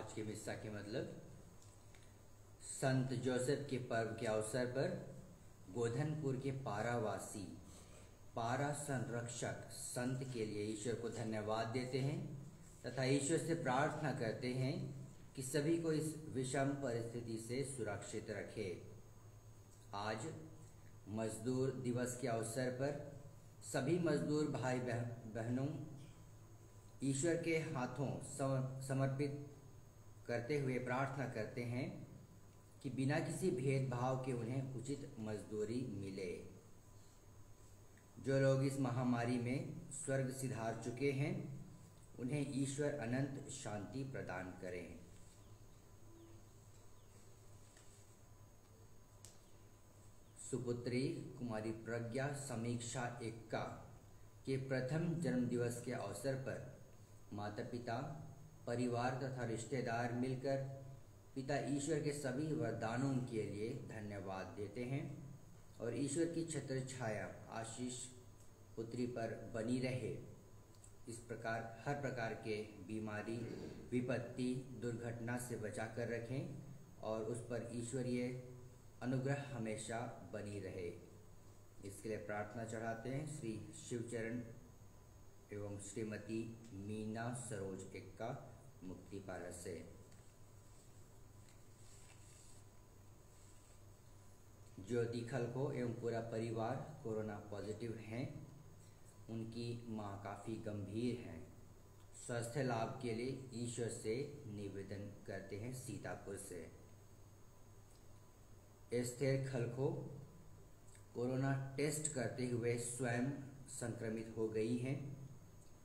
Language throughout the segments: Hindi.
आज के मिस्सा के मतलब संत जोसेफ के पर्व के अवसर पर गोधनपुर के पारावासी पारा संरक्षक संत के लिए ईश्वर को धन्यवाद देते हैं तथा ईश्वर से प्रार्थना करते हैं कि सभी को इस विषम परिस्थिति से सुरक्षित रखे। आज मजदूर दिवस के अवसर पर सभी मजदूर भाई बहनों ईश्वर के हाथों समर्पित करते हुए प्रार्थना करते हैं कि बिना किसी भेदभाव के उन्हें उचित मजदूरी मिले। जो लोग इस महामारी में स्वर्ग सिधार चुके हैं उन्हें ईश्वर अनंत शांति प्रदान करें। सुपुत्री कुमारी प्रज्ञा समीक्षा एक्का के प्रथम जन्मदिवस के अवसर पर माता पिता परिवार तथा रिश्तेदार मिलकर पिता ईश्वर के सभी वरदानों के लिए धन्यवाद देते हैं और ईश्वर की छत्र छाया आशीष पुत्री पर बनी रहे। इस प्रकार हर प्रकार के बीमारी विपत्ति दुर्घटना से बचा कर रखें और उस पर ईश्वरीय अनुग्रह हमेशा बनी रहे। इसके लिए प्रार्थना चढ़ाते हैं श्री शिवचरण एवं श्रीमती मीना सरोज एक्का मुक्तिपाला से। ज्योति खलको एवं पूरा परिवार कोरोना पॉजिटिव हैं। उनकी मां काफ़ी गंभीर हैं। स्वास्थ्य लाभ के लिए ईश्वर से निवेदन करते हैं सीतापुर से। एस्थेर खलको कोरोना टेस्ट करते हुए स्वयं संक्रमित हो गई हैं।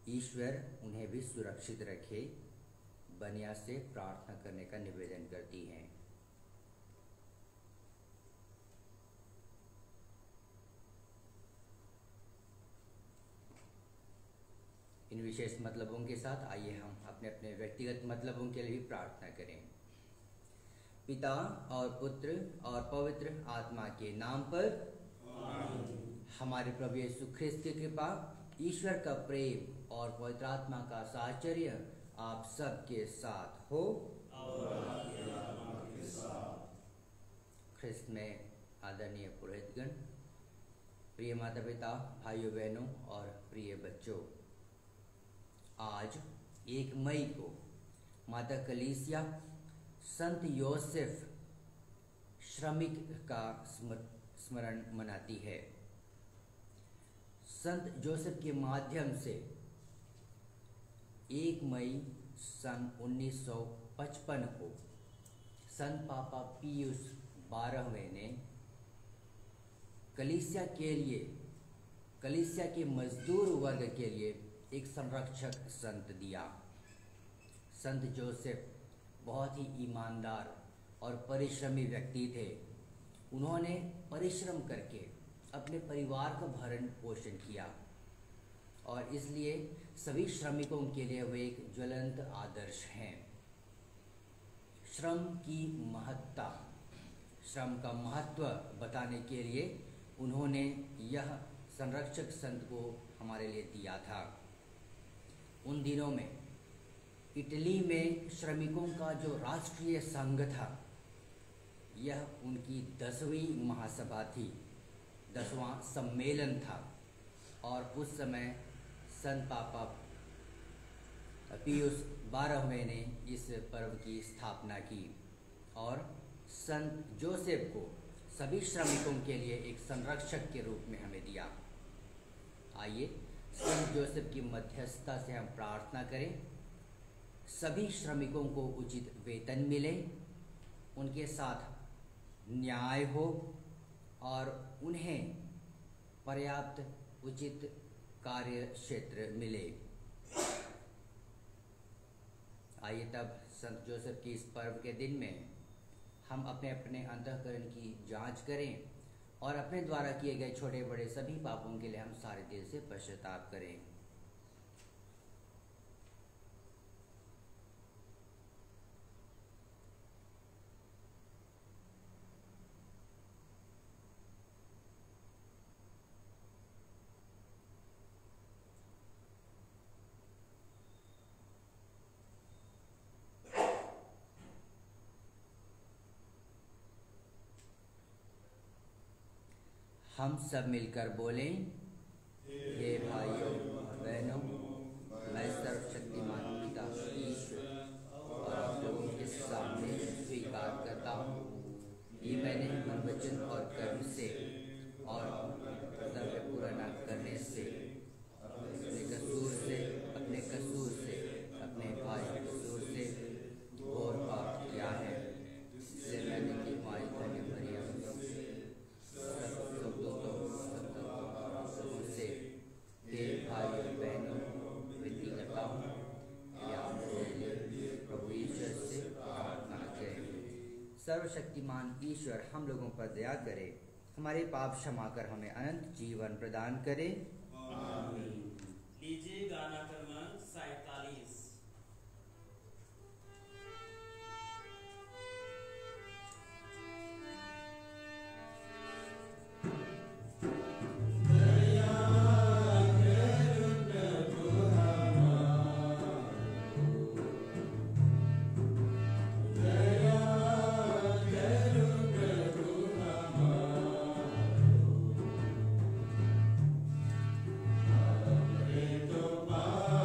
ईश्वर उन्हें भी सुरक्षित रखे बनिया से प्रार्थना करने का निवेदन करती हैं। इन विशेष मतलबों के साथ आइए हम अपने अपने व्यक्तिगत मतलबों के लिए भी प्रार्थना करें। पिता और पुत्र और पवित्र आत्मा के नाम पर हमारे प्रभु यीशु ख्रिस्त की कृपा ईश्वर का प्रेम और पवित्र आत्मा का साहचर्य आप सबके साथ हो और आपके आत्मा के साथ। ख्रिस्त में आदरणीय पुरोहितगण, प्रिय माता पिता भाइयों बहनों और प्रिय बच्चों, आज 1 मई को माता कलीसिया संत योसेफ श्रमिक का स्मरण मनाती है। संत जोसेफ के माध्यम से 1 मई सन 1955 को संत पापा पियूस 12वें ने कलीसिया के लिए, कलीसिया के मजदूर वर्ग के लिए एक संरक्षक संत दिया। संत जोसेफ बहुत ही ईमानदार और परिश्रमी व्यक्ति थे। उन्होंने परिश्रम करके अपने परिवार का भरण पोषण किया और इसलिए सभी श्रमिकों के लिए वे एक ज्वलंत आदर्श हैं। श्रम की महत्ता, श्रम का महत्व बताने के लिए उन्होंने यह संरक्षक संत को हमारे लिए दिया था। उन दिनों में इटली में श्रमिकों का जो राष्ट्रीय संघ था, यह उनकी 10वीं महासभा थी, 10वां सम्मेलन था और उस समय संत पापा पियूस 12वें ने इस पर्व की स्थापना की और संत जोसेफ को सभी श्रमिकों के लिए एक संरक्षक के रूप में हमें दिया। आइए संत जोसेफ की मध्यस्थता से हम प्रार्थना करें, सभी श्रमिकों को उचित वेतन मिले, उनके साथ न्याय हो और उन्हें पर्याप्त उचित कार्य क्षेत्र मिले। आइए तब संत जोसेफ की इस पर्व के दिन में हम अपने अपने अंतःकरण की जांच करें और अपने द्वारा किए गए छोटे बड़े सभी पापों के लिए हम सारे दिल से पश्चाताप करें। हम सब मिलकर बोलें, हे भाइयों बहनों, मैं सर्वशक्तिमान पिता ईश्वर और आप लोगों के सामने स्वीकार करता हूँ कि मैंने मन, वचन और कर्म से और कर्तव्य पूरा न करने से, अपने कसूर से, अपने भाई के कसूर से घोर पाप किया है। इसलिए मैंने की माई धन्य मरियम सब लोगों से, हे भाइयों बहनों, विनती करता हूँ कि आप मेरे लिए प्रभु ईश्वर से प्रार्थना करें। सर्वशक्तिमान ईश्वर हम लोगों पर दया करे, हमारे पाप क्षमा कर हमें अनंत जीवन प्रदान करे। लीजिए गाना क्रमांक 47। Amen.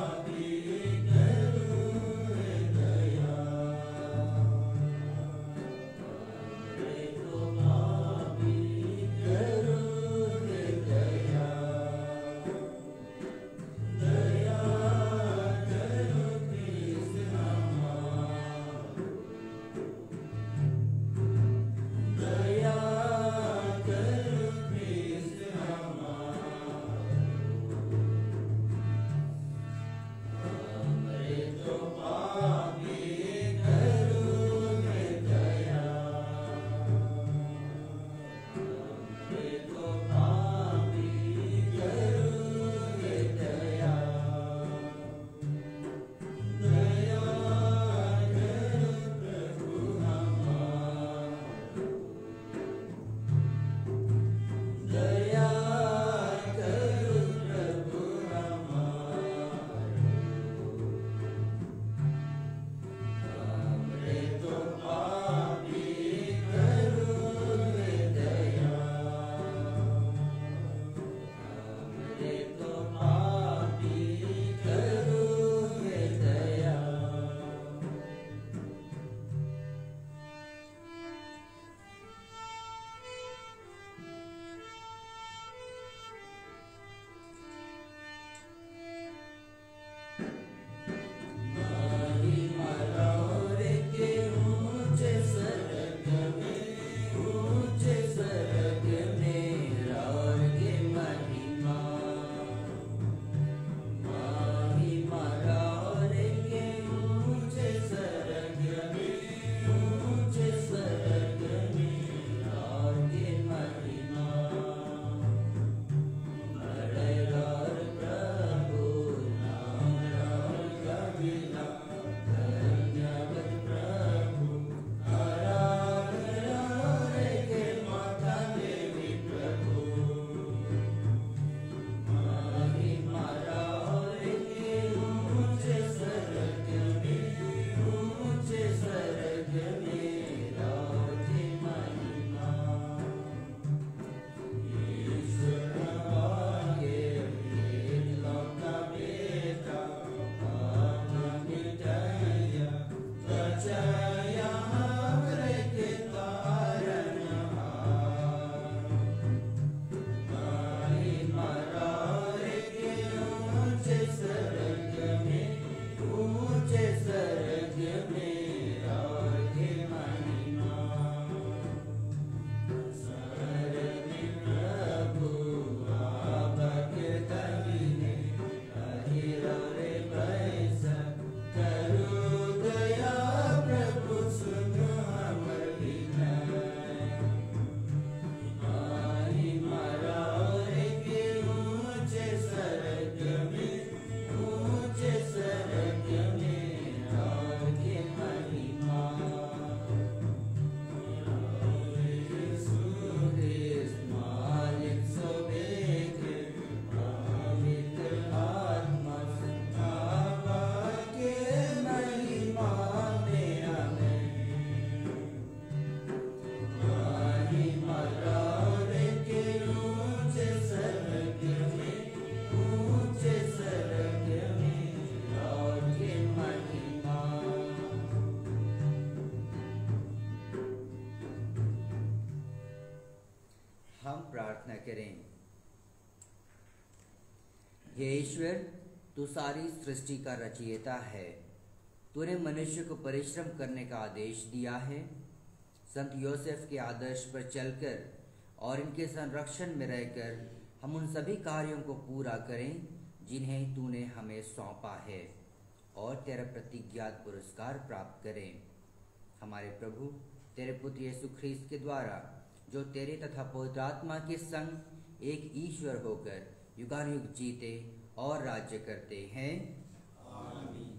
प्रार्थना करें। हे ईश्वर, तू सारी सृष्टि का रचयिता है। तूने मनुष्य को परिश्रम करने का आदेश दिया है। संत योसेफ के आदर्श पर चलकर और इनके संरक्षण में रहकर हम उन सभी कार्यों को पूरा करें जिन्हें तूने हमें सौंपा है, और तेरा प्रतिज्ञात पुरस्कार प्राप्त करें। हमारे प्रभु तेरे पुत्र यीशु ख्रीस्त के द्वारा, जो तेरे तथा पवित्र आत्मा के संग एक ईश्वर होकर युगानुयुग जीते और राज्य करते हैं। आमीन।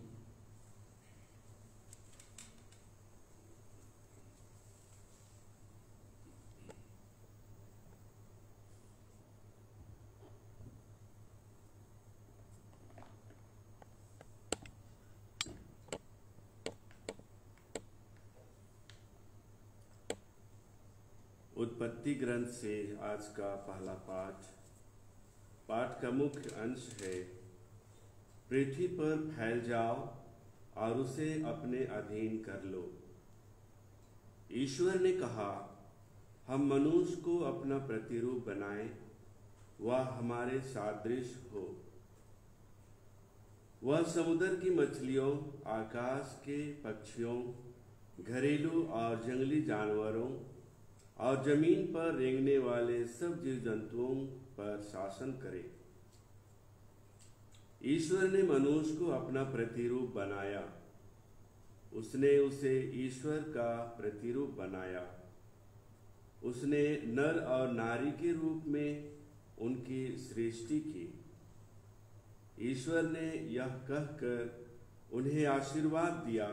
उत्पत्ति ग्रंथ से आज का पहला पाठ। पाठ का मुख्य अंश है, पृथ्वी पर फैल जाओ और उसे अपने अधीन कर लो। ईश्वर ने कहा, हम मनुष्य को अपना प्रतिरूप बनाएं, वह हमारे सादृश हो। वह समुद्र की मछलियों, आकाश के पक्षियों, घरेलू और जंगली जानवरों और जमीन पर रेंगने वाले सब जीव जंतुओं पर शासन करे। ईश्वर ने मनुष्य को अपना प्रतिरूप बनाया। उसने उसे ईश्वर का प्रतिरूप बनाया। उसने नर और नारी के रूप में उनकी सृष्टि की। ईश्वर ने यह कहकर उन्हें आशीर्वाद दिया,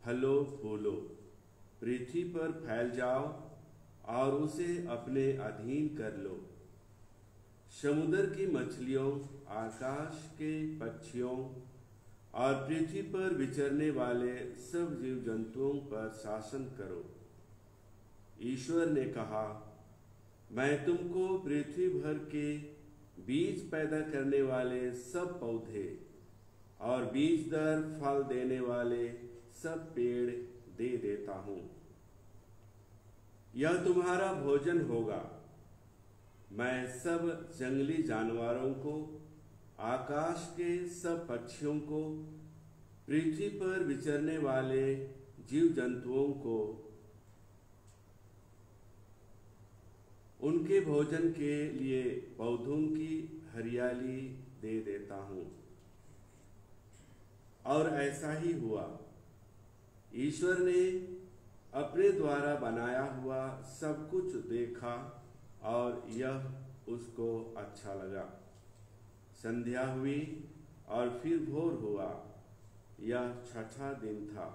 फलो फूलो, पृथ्वी पर फैल जाओ और उसे अपने अधीन कर लो। समुद्र की मछलियों, आकाश के पक्षियों और पृथ्वी पर विचरने वाले सब जीव जंतुओं पर शासन करो। ईश्वर ने कहा, मैं तुमको पृथ्वी भर के बीज पैदा करने वाले सब पौधे और बीजदार फल देने वाले सब पेड़ दे देता हूँ। यह तुम्हारा भोजन होगा। मैं सब जंगली जानवरों को, आकाश के सब पक्षियों को, पृथ्वी पर विचरने वाले जीव जंतुओं को उनके भोजन के लिए पौधों की हरियाली दे देता हूँ। और ऐसा ही हुआ। ईश्वर ने अपने द्वारा बनाया हुआ सब कुछ देखा और यह उसको अच्छा लगा। संध्या हुई और फिर भोर हुआ। यह छठा दिन था।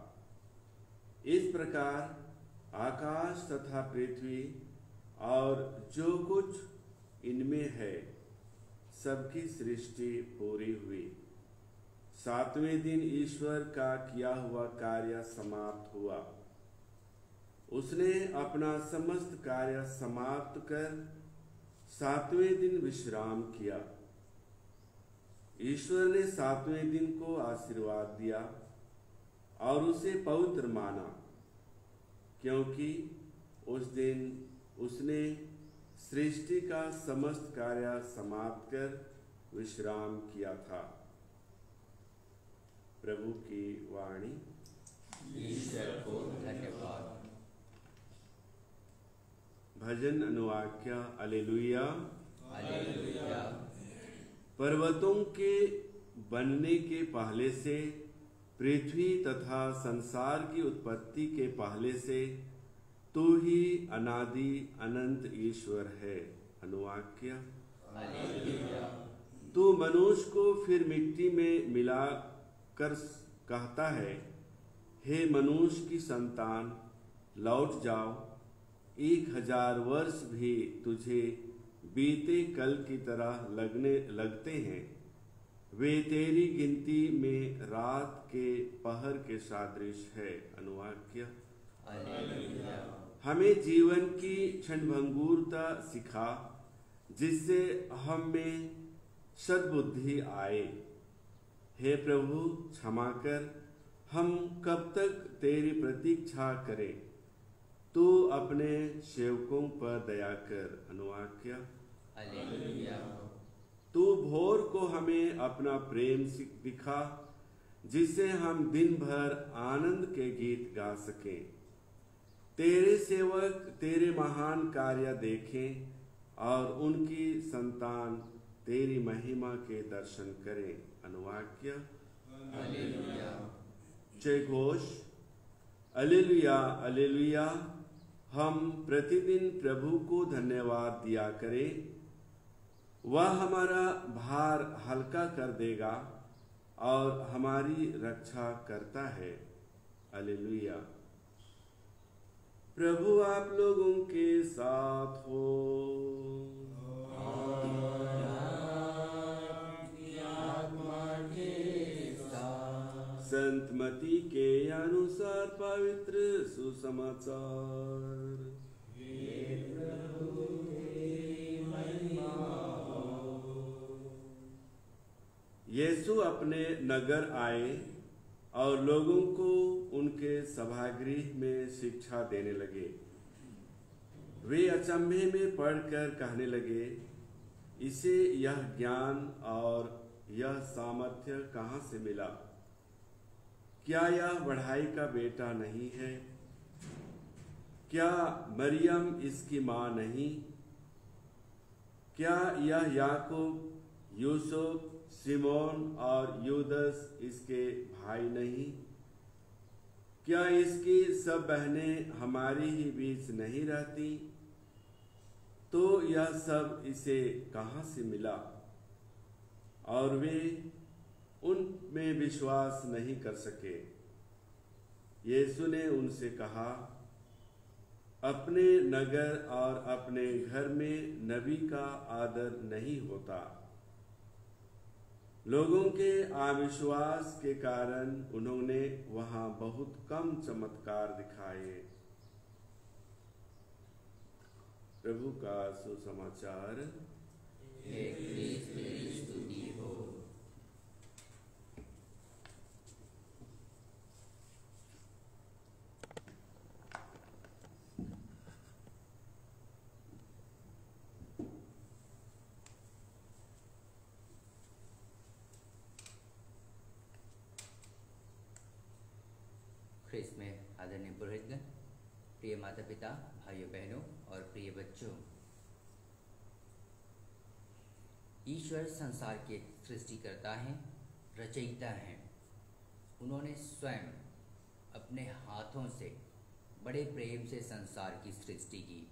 इस प्रकार आकाश तथा पृथ्वी और जो कुछ इनमें है सबकी सृष्टि पूरी हुई। सातवें दिन ईश्वर का किया हुआ कार्य समाप्त हुआ। उसने अपना समस्त कार्य समाप्त कर सातवें दिन विश्राम किया। ईश्वर ने सातवें दिन को आशीर्वाद दिया और उसे पवित्र माना, क्योंकि उस दिन उसने सृष्टि का समस्त कार्य समाप्त कर विश्राम किया था। प्रभु की वाणी। ईश्वर को धन्यवाद। भजन अनुवाक्य। हालेलुया। हालेलुया। पर्वतों के बनने के पहले से, पृथ्वी तथा संसार की उत्पत्ति के पहले से तू ही अनादि अनंत ईश्वर है। अनुवाक्य। हालेलुया। तू मनुष्य को फिर मिट्टी में मिला कर कहता है, हे मनुष्य की संतान, लौट जाओ। 1000 वर्ष भी तुझे बीते कल की तरह लगते हैं। वे तेरी गिनती में रात के पहर के सदृश है। अनुवाक्य। हालेलुया। हमें जीवन की क्षणभंगुरता सिखा, जिससे हम में सद्बुद्धि आए। हे प्रभु, क्षमा कर। हम कब तक तेरी प्रतीक्षा करें? तू अपने सेवकों पर दया कर। अनुवाद किया। हालेलुया। तू भोर को हमें अपना प्रेम दिखा, जिसे हम दिन भर आनंद के गीत गा सकें। तेरे सेवक तेरे महान कार्य देखें और उनकी संतान तेरी महिमा के दर्शन करें। अनुवाक्य। हालेलुया। जय घोष। Hallelujah hallelujah. हम प्रतिदिन प्रभु को धन्यवाद दिया करें। वह हमारा भार हल्का कर देगा और हमारी रक्षा करता है। हालेलुया। प्रभु आप लोगों के साथ हो। संत मती के अनुसार पवित्र सुसमाचार। यीशु अपने नगर आए और लोगों को उनके सभागृह में शिक्षा देने लगे। वे अचंभे में पढ़कर कहने लगे, इसे यह ज्ञान और यह सामर्थ्य कहाँ से मिला? क्या यह बढ़ाई का बेटा नहीं है? क्या मरियम इसकी माँ नहीं? क्या यह याकूब, यूसुफ, सिमोन और यूदस इसके भाई नहीं? क्या इसकी सब बहनें हमारी ही बीच नहीं रहती? तो यह सब इसे कहाँ से मिला? और वे उनमें विश्वास नहीं कर सके। यीशु ने उनसे कहा, अपने नगर और अपने घर में नबी का आदर नहीं होता। लोगों के अविश्वास के कारण उन्होंने वहां बहुत कम चमत्कार दिखाए। प्रभु का सुसमाचार। हे क्रिस्त तेरी स्तुति हो। ख्रिस्त में आदरणीय पुरोहितगण, प्रिय माता पिता, भाइयों बहनों और प्रिय बच्चों, ईश्वर संसार के सृष्टिकर्ता हैं, रचयिता हैं। उन्होंने स्वयं अपने हाथों से बड़े प्रेम से संसार की सृष्टि की।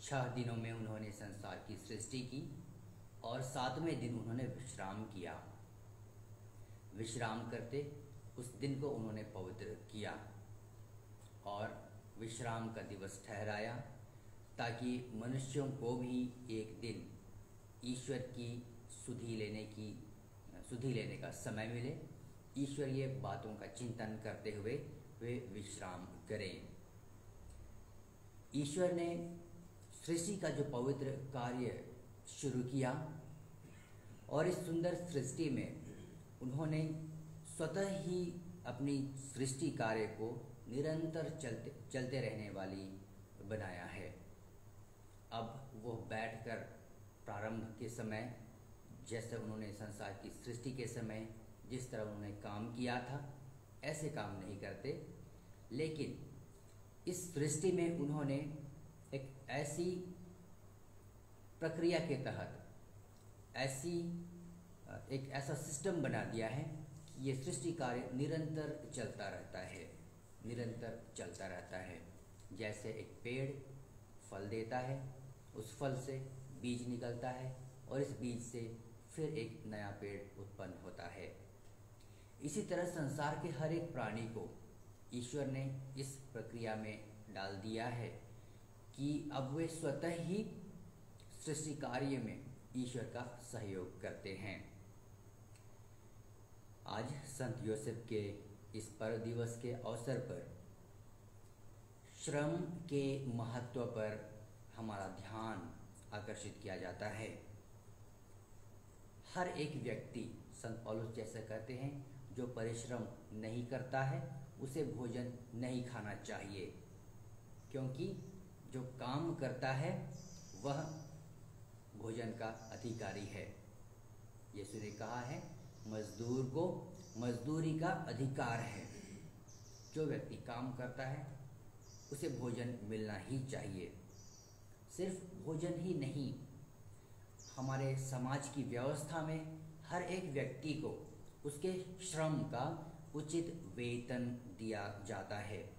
6 दिनों में उन्होंने संसार की सृष्टि की और 7वें दिन उन्होंने विश्राम किया। विश्राम करते उस दिन को उन्होंने पवित्र किया और विश्राम का दिवस ठहराया, ताकि मनुष्यों को भी एक दिन ईश्वर की सुधि लेने का समय मिले। ईश्वरीय बातों का चिंतन करते हुए वे विश्राम करें। ईश्वर ने सृष्टि का जो पवित्र कार्य शुरू किया और इस सुंदर सृष्टि में उन्होंने स्वतः ही अपनी सृष्टि कार्य को निरंतर चलते रहने वाली बनाया है। अब वो बैठकर प्रारंभ के समय, जैसे उन्होंने संसार की सृष्टि के समय जिस तरह उन्होंने काम किया था, ऐसे काम नहीं करते, लेकिन इस सृष्टि में उन्होंने एक ऐसी प्रक्रिया के तहत एक ऐसा सिस्टम बना दिया है कि ये सृष्टि कार्य निरंतर चलता रहता है। जैसे एक पेड़ फल देता है, उस फल से बीज निकलता है और इस बीज से फिर एक नया पेड़ उत्पन्न होता है। इसी तरह संसार के हर एक प्राणी को ईश्वर ने इस प्रक्रिया में डाल दिया है कि अब वे स्वतः ही सृष्टि कार्य में ईश्वर का सहयोग करते हैं। आज संत योसेफ के इस पर्व दिवस के अवसर पर श्रम के महत्व पर हमारा ध्यान आकर्षित किया जाता है। हर एक व्यक्ति, संत पौलुस जैसे कहते हैं, जो परिश्रम नहीं करता है उसे भोजन नहीं खाना चाहिए। क्योंकि जो काम करता है वह भोजन का अधिकारी है। यीशु ने कहा है मजदूर को मजदूरी का अधिकार है। जो व्यक्ति काम करता है उसे भोजन मिलना ही चाहिए। सिर्फ भोजन ही नहीं, हमारे समाज की व्यवस्था में हर एक व्यक्ति को उसके श्रम का उचित वेतन दिया जाता है।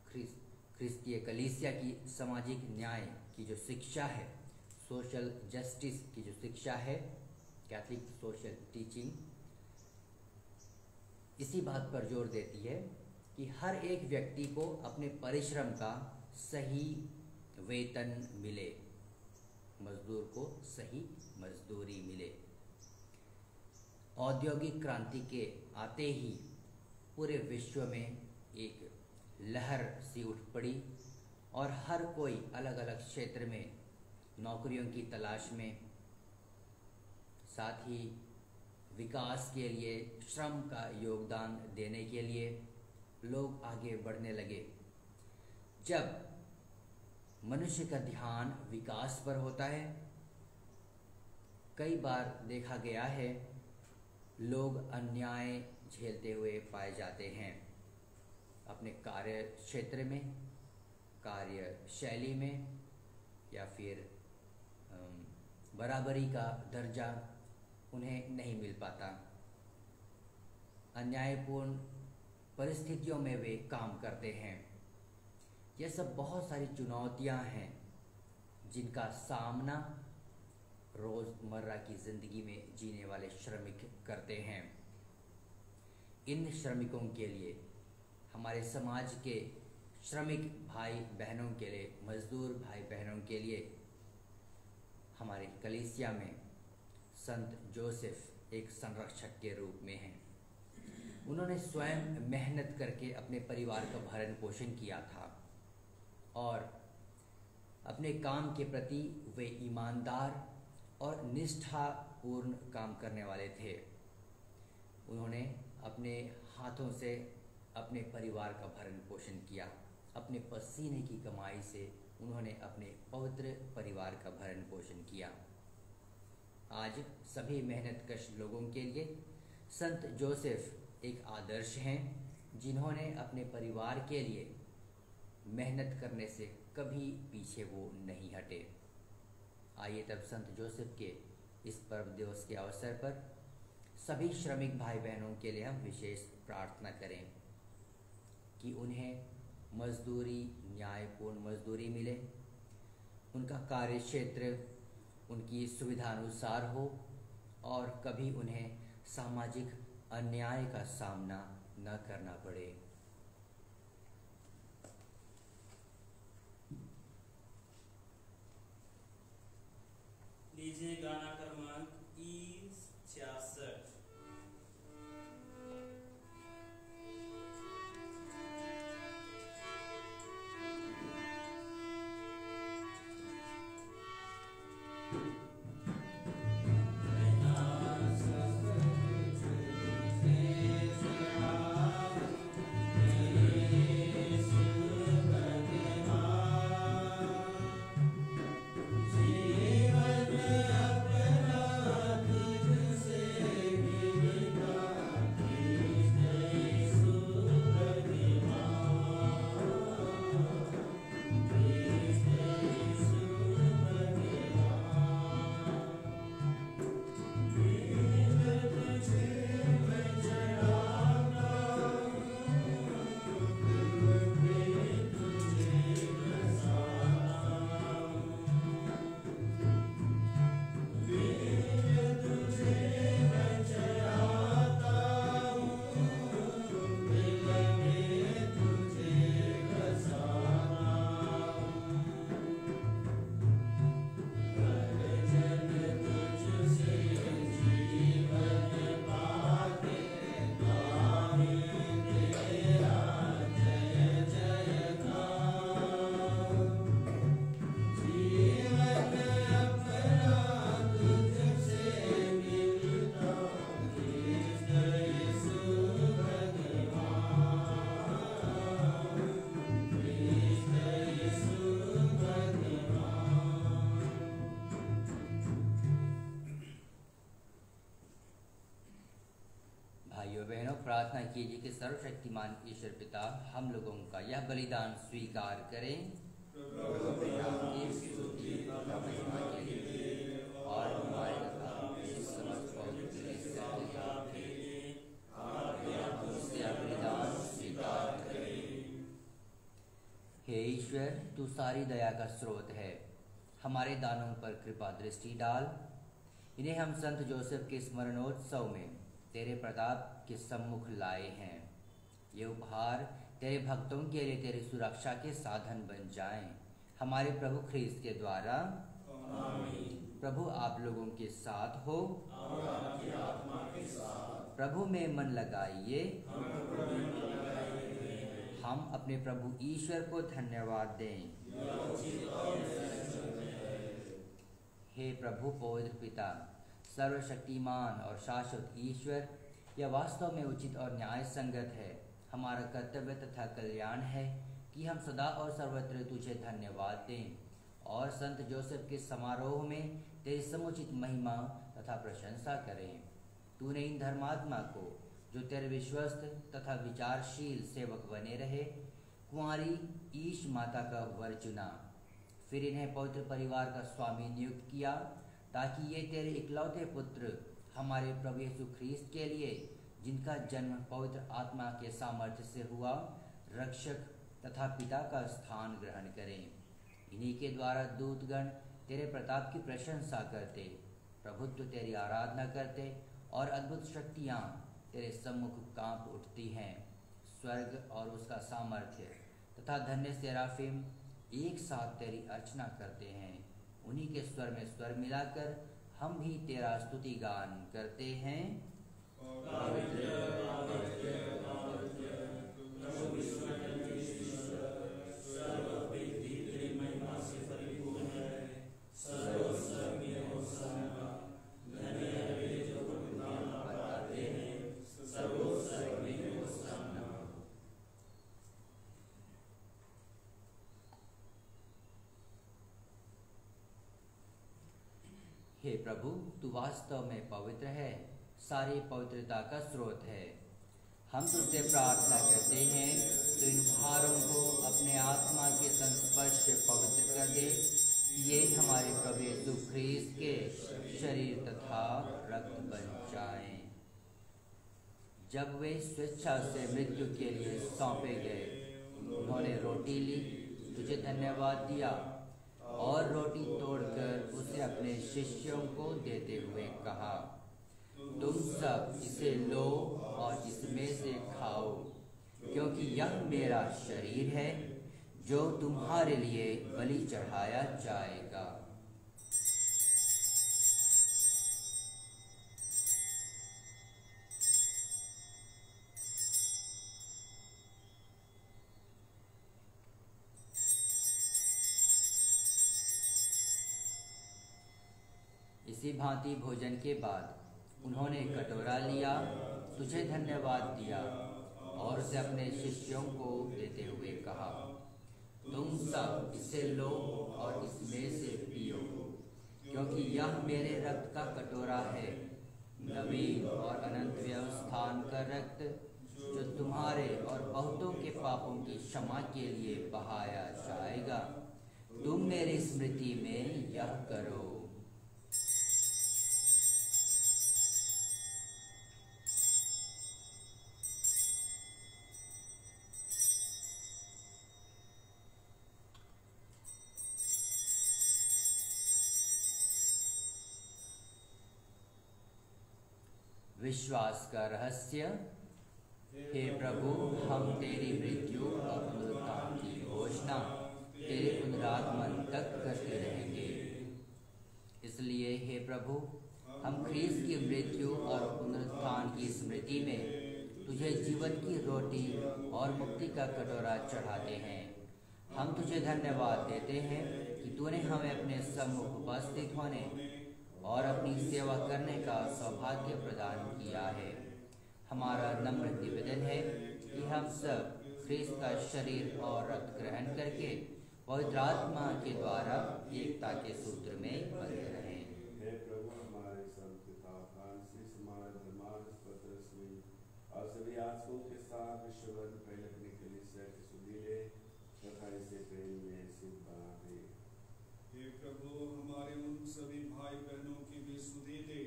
ख्रिस्तीय कलीसिया की सामाजिक न्याय की जो शिक्षा है, सोशल जस्टिस की जो शिक्षा है, कैथलिक सोशल टीचिंग, इसी बात पर जोर देती है कि हर एक व्यक्ति को अपने परिश्रम का सही वेतन मिले, मजदूर को सही मजदूरी मिले। औद्योगिक क्रांति के आते ही पूरे विश्व में एक लहर सी उठ पड़ी और हर कोई अलग अलग क्षेत्र में नौकरियों की तलाश में, साथ ही विकास के लिए श्रम का योगदान देने के लिए लोग आगे बढ़ने लगे। जब मनुष्य का ध्यान विकास पर होता है, कई बार देखा गया है लोग अन्याय झेलते हुए पाए जाते हैं। अपने कार्य क्षेत्र में, कार्य शैली में, या फिर बराबरी का दर्जा उन्हें नहीं मिल पाता। अन्यायपूर्ण परिस्थितियों में वे काम करते हैं। यह सब बहुत सारी चुनौतियां हैं जिनका सामना रोज़मर्रा की ज़िंदगी में जीने वाले श्रमिक करते हैं। इन श्रमिकों के लिए, हमारे समाज के श्रमिक भाई बहनों के लिए, मजदूर भाई बहनों के लिए हमारे कलीसिया में संत जोसेफ एक संरक्षक के रूप में हैं। उन्होंने स्वयं मेहनत करके अपने परिवार का भरण पोषण किया था और अपने काम के प्रति वे ईमानदार और निष्ठापूर्ण काम करने वाले थे। उन्होंने अपने हाथों से अपने परिवार का भरण पोषण किया। अपने पसीने की कमाई से उन्होंने अपने पवित्र परिवार का भरण पोषण किया। आज सभी मेहनतकश लोगों के लिए संत जोसेफ एक आदर्श हैं, जिन्होंने अपने परिवार के लिए मेहनत करने से कभी पीछे वो नहीं हटे। आइए तब संत जोसेफ के इस पर्व दिवस के अवसर पर सभी श्रमिक भाई बहनों के लिए हम विशेष प्रार्थना करें कि उन्हें मजदूरी, न्यायपूर्ण मजदूरी मिले, उनका कार्य क्षेत्र उनकी सुविधा अनुसार हो और कभी उन्हें सामाजिक अन्याय का सामना न करना पड़े। लीजिए गाना क्रमांक E66। Thank you. कीजिए कि सर्वशक्तिमान ईश्वर पिता हम लोगों का यह बलिदान स्वीकार करें आपकी स्तुति तथा महिमा के लिए और हमारे तथा इस समस्त पवित्र कलीसिया के लिए हमसे यह बलिदान स्वीकार करें। हे ईश्वर, तू सारी दया का स्रोत है, हमारे दानों पर कृपा दृष्टि डाल। इन्हें हम संत जोसेफ के स्मरणोत्सव में तेरे प्रताप के सम्मुख लाए हैं। ये उपहार तेरे भक्तों के लिए तेरी सुरक्षा के साधन बन जाएं। हमारे प्रभु ख्रीस्त के द्वारा आमीन। प्रभु आप लोगों के साथ हो और आपकी आत्मा के साथ। प्रभु में मन लगाइए। हम अपने प्रभु ईश्वर को धन्यवाद दें। हे प्रभु पवित्र पिता, सर्वशक्तिमान और शाश्वत ईश्वर, यह वास्तव में उचित और न्याय संगत है, हमारा कर्तव्य तथा कल्याण है कि हम सदा और सर्वत्र तुझे धन्यवाद दें और संत जोसेफ के समारोह में तेरी समुचित महिमा तथा प्रशंसा करें। तूने इन धर्मात्मा को, जो तेरे विश्वस्त तथा विचारशील सेवक बने रहे, कुंवारी ईश माता का वर चुना, फिर इन्हें पवित्र परिवार का स्वामी नियुक्त किया, ताकि ये तेरे इकलौते पुत्र हमारे प्रभु यीशु ख्रीस्त के लिए, जिनका जन्म पवित्र आत्मा के सामर्थ्य से हुआ, रक्षक तथा पिता का स्थान ग्रहण करें। इन्हीं के द्वारा दूतगण तेरे प्रताप की प्रशंसा करते, प्रभुत्व तेरी आराधना करते और अद्भुत शक्तियाँ तेरे सम्मुख कांप उठती हैं। स्वर्ग और उसका सामर्थ्य तथा धन्य सेराफिम एक साथ तेरी अर्चना करते हैं। उन्हीं के स्वर में स्वर मिलाकर हम भी तेरा स्तुति गान करते हैं। हे प्रभु, तू वास्तव में पवित्र है, सारी पवित्रता का स्रोत है। हम तुझसे प्रार्थना करते हैं तो इन उपहारों को अपने आत्मा के संस्पर्श से पवित्र कर दे। ये हमारे प्रभु यीशु ख्रीस्त के शरीर तथा रक्त बन जाएं। जब वे स्वेच्छा से मृत्यु के लिए सौंपे गए, उन्होंने रोटी ली, तुझे धन्यवाद दिया और रोटी तोड़कर उसे अपने शिष्यों को देते हुए कहा, तुम सब इसे लो और इसमें से खाओ, क्योंकि यह मेरा शरीर है जो तुम्हारे लिए बलि चढ़ाया जाएगा। इसी भांति भोजन के बाद उन्होंने कटोरा लिया, तुझे धन्यवाद दिया और उसे अपने शिष्यों को देते हुए कहा, तुम सब इसे लो और इसमें से पियो, क्योंकि यह मेरे रक्त का कटोरा है, नवीन और अनंत व्यवस्थान का रक्त, जो तुम्हारे और बहुतों के पापों की क्षमा के लिए बहाया जाएगा। तुम मेरी स्मृति में यह करो। विश्वास का रहस्य। हे प्रभु, हम तेरी मृत्यु और पुनरुत्थान की घोषणा तेरे पुनरागमन तक करते रहेंगे। इसलिए हे प्रभु, हम ख्रीस्त की मृत्यु और पुनरुत्थान की स्मृति में तुझे जीवन की रोटी और मुक्ति का कटोरा चढ़ाते हैं। हम तुझे धन्यवाद देते हैं कि तूने हमें अपने सम्मुख उपस्थित होने और अपनी सेवा करने का सौभाग्य प्रदान किया है। हमारा नम्र निवेदन है कि हम सब ख्रीस्त का शरीर और रक्त ग्रहण करके पवित्र आत्मा के द्वारा एकता के सूत्र में बंधे रहें। हे प्रभु, हमारे संत पिता फ्रांसिस, हमारे धर्मार्थ पत्रस में और सभी आंसुओं के साथ विश्वभर फैलने के लिए से सुधी ले तथा इसे प्रेम में सिद्ध बना दे। हे प्रभु, हमारे उन सभी भाई बहनों की भी सुधी ले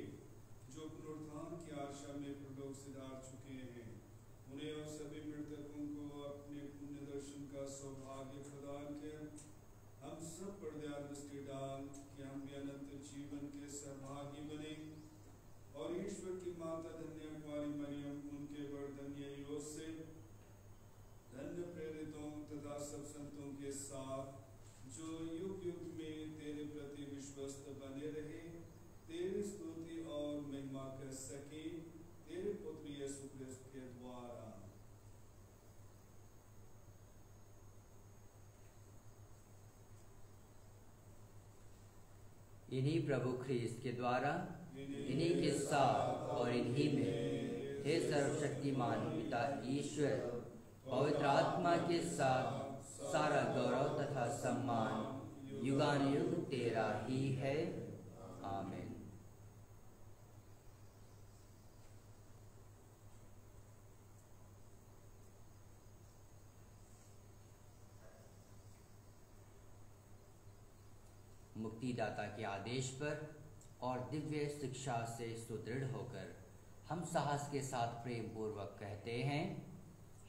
जो पुनरुत्थान की आशा में प्रलोक सिधार चुके हैं। उन्हें और सभी मृतकों को अपने पुण्य दर्शन का सौभाग्य प्रदान कर हम सब पर दया दृष्टि डाल कि हम भी अनंत जीवन के सहभागी बने और ईश्वर की माता धन्य कुमारी मरियम, उनके वरधन्य योसेफ, धन्य प्रेरितों तथा सब संतों के साथ जो युग युग में तेरे प्रति विश्वस्त बने रहे, तेरी स्तुति और महिमा कर सके, तेरे पुत्र यीशु क्रिस्त के द्वारा। इन्हीं प्रभु ख्रीस्त के द्वारा, इन्हीं के साथ और इन्हीं में, हे सर्वशक्तिमान पिता ईश्वर, पवित्र आत्मा के साथ सारा गौरव तथा सम्मान युगानुयुग तेरा ही है। आमीन। मुक्तिदाता के आदेश पर और दिव्य शिक्षा से सुदृढ़ होकर हम साहस के साथ प्रेम पूर्वक कहते हैं,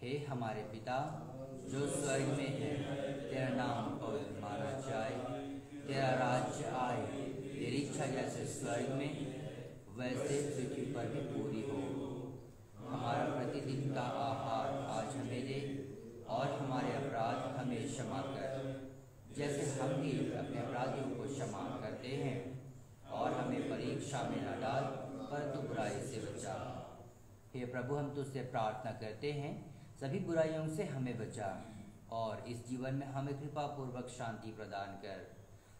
हे हमारे पिता जो स्वर्ग में है, तेरा नाम पवित्र माना जाए, तेरा राज्य आए, तेरी इच्छा जैसे स्वर्ग में वैसे पृथ्वी पर भी पूरी हो। हमारा प्रतिदिन का आहार आज हमें दे और हमारे अपराध हमें क्षमा कर, जैसे हम भी अपने अपराधियों को क्षमा करते हैं, और हमें परीक्षा में न डाल परंतु बुराई से बचा। हे प्रभु, हम तुझसे प्रार्थना करते हैं, सभी बुराइयों से हमें बचा और इस जीवन में हमें कृपा पूर्वक शांति प्रदान कर।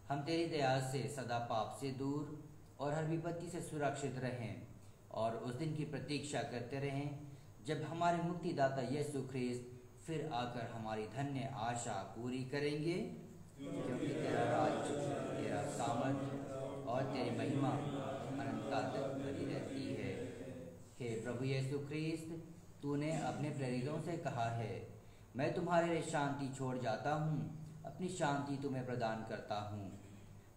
हम तेरी दया से सदा पाप से दूर और हर विपत्ति से सुरक्षित रहें और उस दिन की प्रतीक्षा करते रहें जब हमारे मुक्तिदाता यीशु ख्रीस्त फिर आकर हमारी धन्य आशा पूरी करेंगे, क्योंकि तेरा राज्य, तेरा सामर्थ और तेरी महिमा अनंतकाल तक बनी रहती है। हे प्रभु यीशु ख्रीस्त, तूने अपने प्रेरितों से कहा है, मैं तुम्हारे लिए शांति छोड़ जाता हूँ, अपनी शांति तुम्हें प्रदान करता हूँ।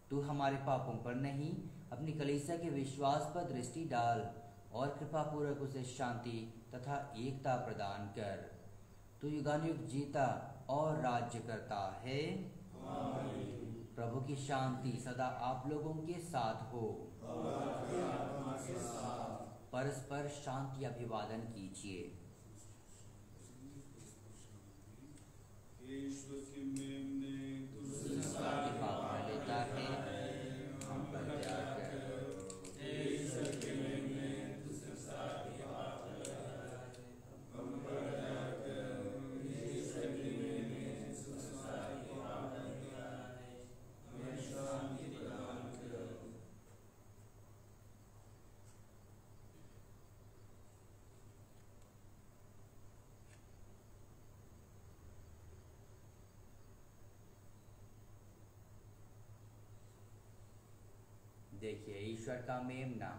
तू हमारे पापों पर नहीं, अपनी कलीसिया के विश्वास पर दृष्टि डाल और कृपापूर्वक उसे शांति तथा एकता प्रदान कर। तू युगानुयुग जीता और राज्य करता है। प्रभु की शांति सदा आप लोगों के साथ हो। परस्पर शांति अभिवादन कीजिए। ईश्वर की मेमने तुझसे पाप लेता है, हम पर दया कर। ईश्वर की मेमने तुझसे पाप लेता है, हम पर दया कर। ईश्वर की मेमने तुझसे पाप लेता है, हमें शांति प्रदान कर। देखिए, ईश्वर का मेमना,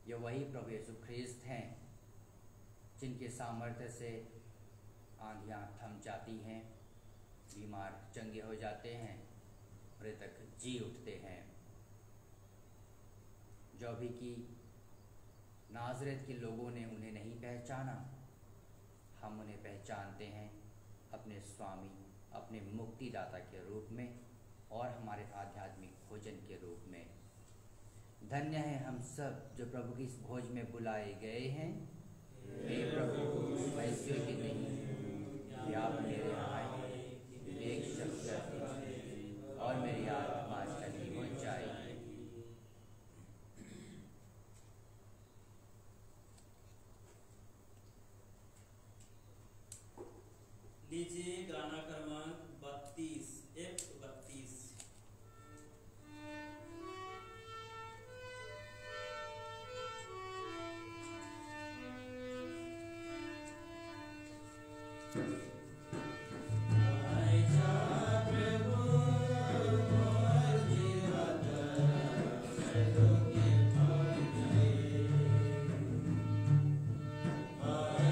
ये वही प्रभु यीशु ख्रीस्त हैं जिनके सामर्थ्य से आंधियाँ थम जाती हैं, बीमार चंगे हो जाते हैं, मृतक जी उठते हैं। जो भी कि नाज़रेत के लोगों ने उन्हें नहीं पहचाना, हम उन्हें पहचानते हैं अपने स्वामी, अपने मुक्तिदाता के रूप में और हमारे आध्यात्मिक भोजन के रूप में। धन्य है हम सब जो प्रभु की इस भोज में बुलाए गए हैं। हे प्रभु, मैं इस योग्य नहीं कि आप मेरे आए, एक शब्द कहिए और मेरी आत्मा चली हो जाएगी। लीजिए गाना क्रमांक 32, F 32। I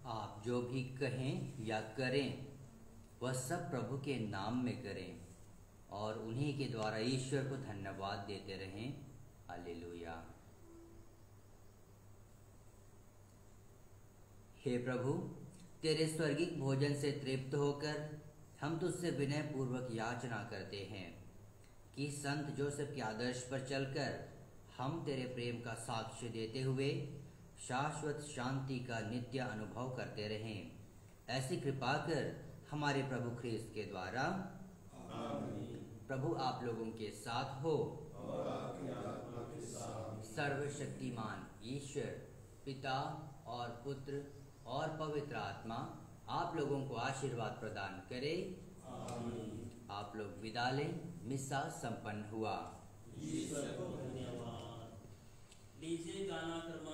आप जो भी कहें या करें वह सब प्रभु के नाम में करें और उन्हीं के द्वारा ईश्वर को धन्यवाद देते रहें। हालेलुया। हे प्रभु, तेरे स्वर्गिक भोजन से तृप्त होकर हम तुझसे विनय पूर्वक याचना करते हैं कि संत जोसेफ के आदर्श पर चलकर हम तेरे प्रेम का साक्ष्य देते हुए शाश्वत शांति का नित्य अनुभव करते रहें। ऐसी कृपा कर हमारे प्रभु ख्रीस्त के द्वारा। आमीन। प्रभु आप लोगों के साथ हो और आपकी आत्मा के साथ। सर्वशक्तिमान ईश्वर पिता और पुत्र और पवित्र आत्मा आप लोगों को आशीर्वाद प्रदान करे। आमीन। आप लोग विदा लें। मिसा संपन्न हुआ। ईश्वर को धन्यवाद। लीजिए गाना क्रमांक